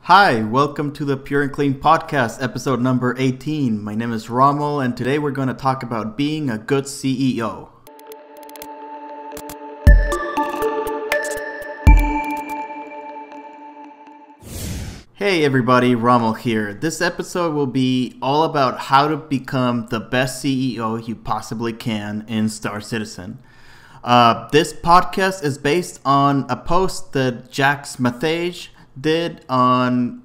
Hi, welcome to the Pur'N'Kleen podcast, episode number 18. My name is Rommel, and today we're going to talk about being a good CEO. Hey everybody, Rommel here. This episode will be all about how to become the best CEO you possibly can in Star Citizen. This podcast is based on a post that Jax Mathage did on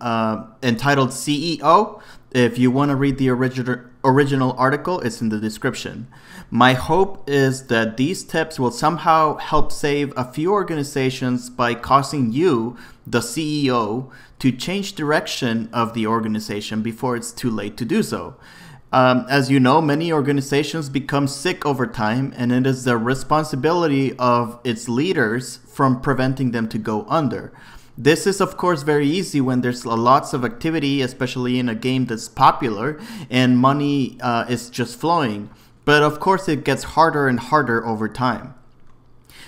entitled CEO. If you want to read the original article, it's in the description. My hope is that these tips will somehow help save a few organizations by causing you, the CEO, to change direction of the organization before it's too late to do so. As you know, many organizations become sick over time, and it is the responsibility of its leaders from preventing them to go under. This is of course very easy when there's lots of activity, especially in a game that's popular and money is just flowing. But of course it gets harder and harder over time.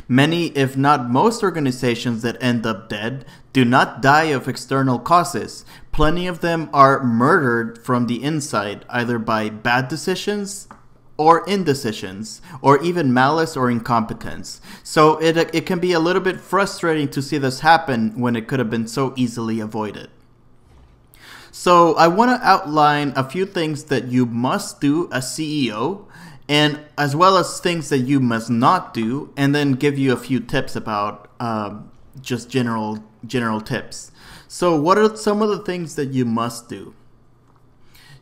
Many, if not most organizations that end up dead do not die of external causes. Plenty of them are murdered from the inside, either by bad decisions or indecisions, or even malice or incompetence. So it can be a little bit frustrating to see this happen when it could have been so easily avoided. So I want to outline a few things that you must do as CEO, and as well as things that you must not do, and then give you a few tips about just general tips. So what are some of the things that you must do?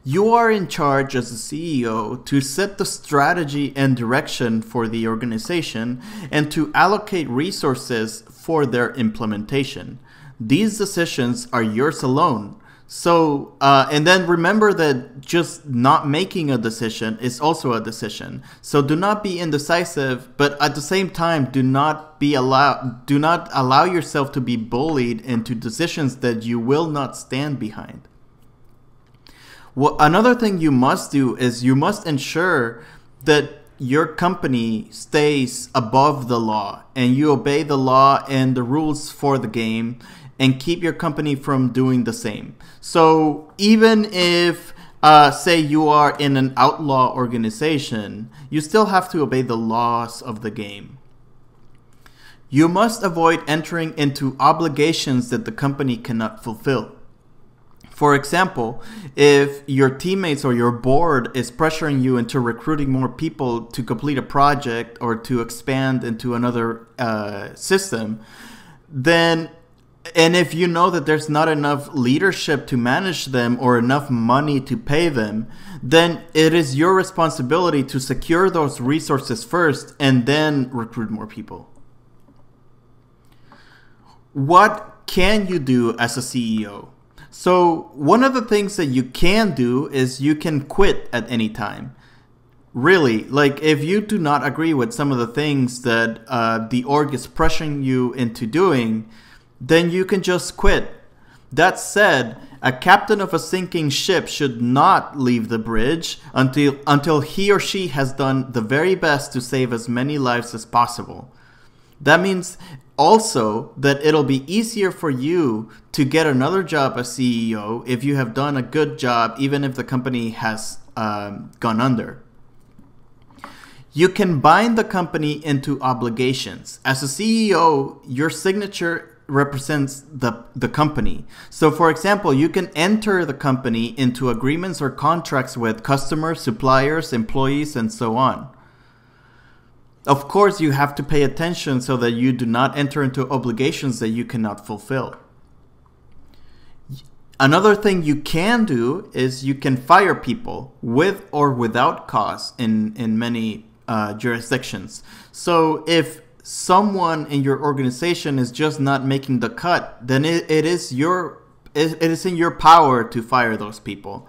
You are in charge as a CEO to set the strategy and direction for the organization and to allocate resources for their implementation. These decisions are yours alone. So, and then remember that just not making a decision is also a decision. So do not be indecisive, but at the same time, do not allow yourself to be bullied into decisions that you will not stand behind. Well, another thing you must do is you must ensure that your company stays above the law and you obey the law and the rules for the game and keep your company from doing the same. So even if, say you are in an outlaw organization, you still have to obey the laws of the game. You must avoid entering into obligations that the company cannot fulfill. For example, if your teammates or your board is pressuring you into recruiting more people to complete a project or to expand into another system, then, and if you know that there's not enough leadership to manage them or enough money to pay them, then it is your responsibility to secure those resources first and then recruit more people. What can you do as a CEO? So one of the things that you can do is you can quit at any time. Really, like if you do not agree with some of the things that the org is pressuring you into doing, then you can just quit. That said, a captain of a sinking ship should not leave the bridge until he or she has done the very best to save as many lives as possible. That means also that it'll be easier for you to get another job as CEO if you have done a good job, even if the company has gone under. You can bind the company into obligations. As a CEO, your signature represents the company. So for example, you can enter the company into agreements or contracts with customers, suppliers, employees, and so on. Of course, you have to pay attention so that you do not enter into obligations that you cannot fulfill. Another thing you can do is you can fire people with or without cause in many jurisdictions. So if someone in your organization is just not making the cut, then it is in your power to fire those people.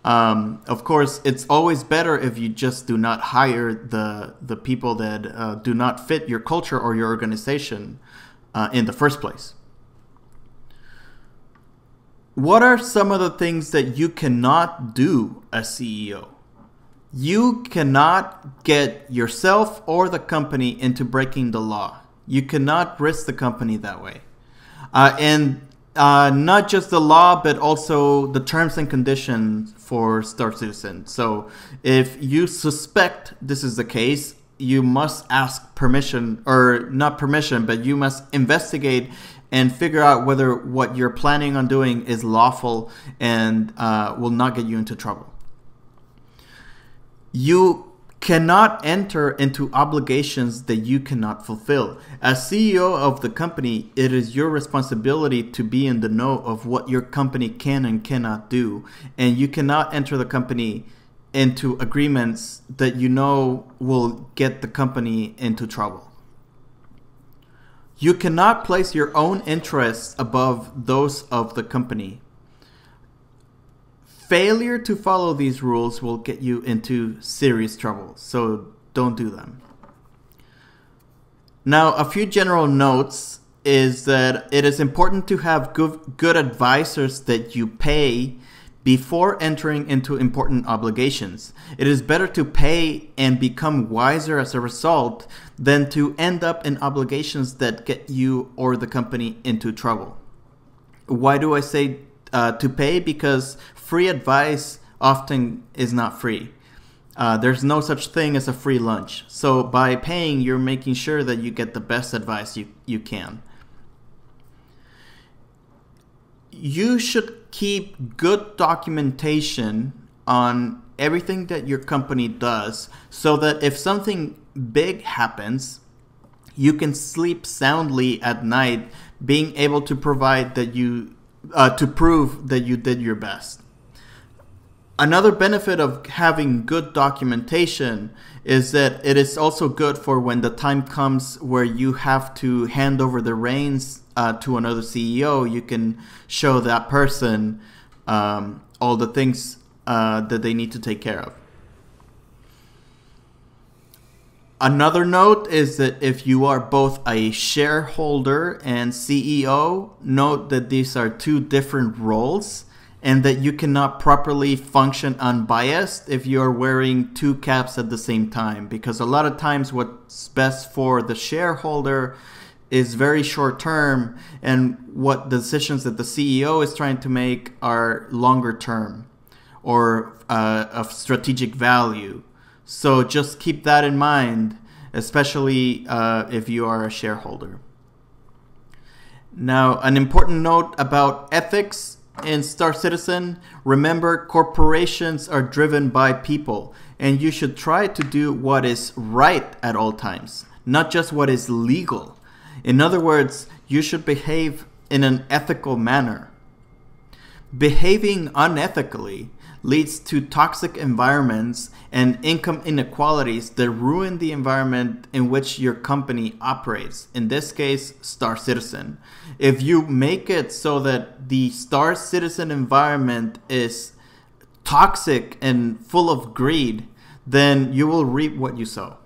Of course, it's always better if you just do not hire the people that do not fit your culture or your organization in the first place. What are some of the things that you cannot do as CEO? You cannot get yourself or the company into breaking the law. You cannot risk the company that way. And Not just the law, but also the terms and conditions for Star Citizen. So if you suspect this is the case, you must ask permission, or not permission, but you must investigate and figure out whether what you're planning on doing is lawful and will not get you into trouble. You cannot enter into obligations that you cannot fulfill. As CEO of the company, it is your responsibility to be in the know of what your company can and cannot do. And you cannot enter the company into agreements that you know will get the company into trouble. You cannot place your own interests above those of the company. Failure to follow these rules will get you into serious trouble, so don't do them. Now, a few general notes is that it is important to have good advisors that you pay before entering into important obligations. It is better to pay and become wiser as a result than to end up in obligations that get you or the company into trouble. Why do I say to pay? Because free advice often is not free. There's no such thing as a free lunch. So by paying, you're making sure that you get the best advice you can. You should keep good documentation on everything that your company does so that if something big happens, you can sleep soundly at night, being able to provide that to prove that you did your best. Another benefit of having good documentation is that it is also good for when the time comes where you have to hand over the reins to another CEO. You can show that person all the things that they need to take care of. Another note is that if you are both a shareholder and CEO, note that these are two different roles and that you cannot properly function unbiased if you are wearing two caps at the same time. Because a lot of times what's best for the shareholder is very short term, and what decisions that the CEO is trying to make are longer term or of strategic value. So just keep that in mind, especially if you are a shareholder. Now, an important note about ethics in Star Citizen: remember, corporations are driven by people, and you should try to do what is right at all times, not just what is legal. In other words, you should behave in an ethical manner. Behaving unethically leads to toxic environments and income inequalities that ruin the environment in which your company operates. In this case, Star Citizen. If you make it so that the Star Citizen environment is toxic and full of greed, then you will reap what you sow.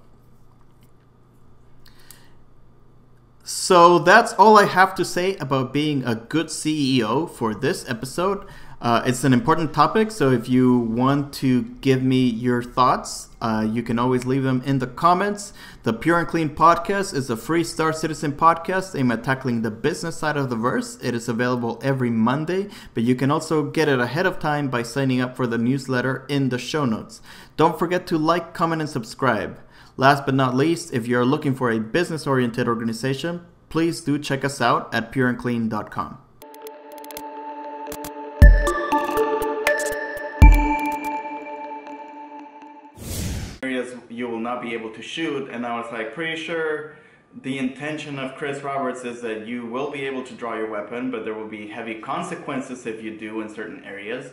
So that's all I have to say about being a good CEO for this episode. It's an important topic, so if you want to give me your thoughts, you can always leave them in the comments. The Pur'N'Kleen podcast is a free Star Citizen podcast aimed at tackling the business side of the verse. It is available every Monday, but you can also get it ahead of time by signing up for the newsletter in the show notes. Don't forget to like, comment, and subscribe. Last but not least, if you're looking for a business-oriented organization, please do check us out at pur'n'kleen.com. Areas you will not be able to shoot, and I was like, pretty sure the intention of Chris Roberts is that you will be able to draw your weapon, but there will be heavy consequences if you do in certain areas.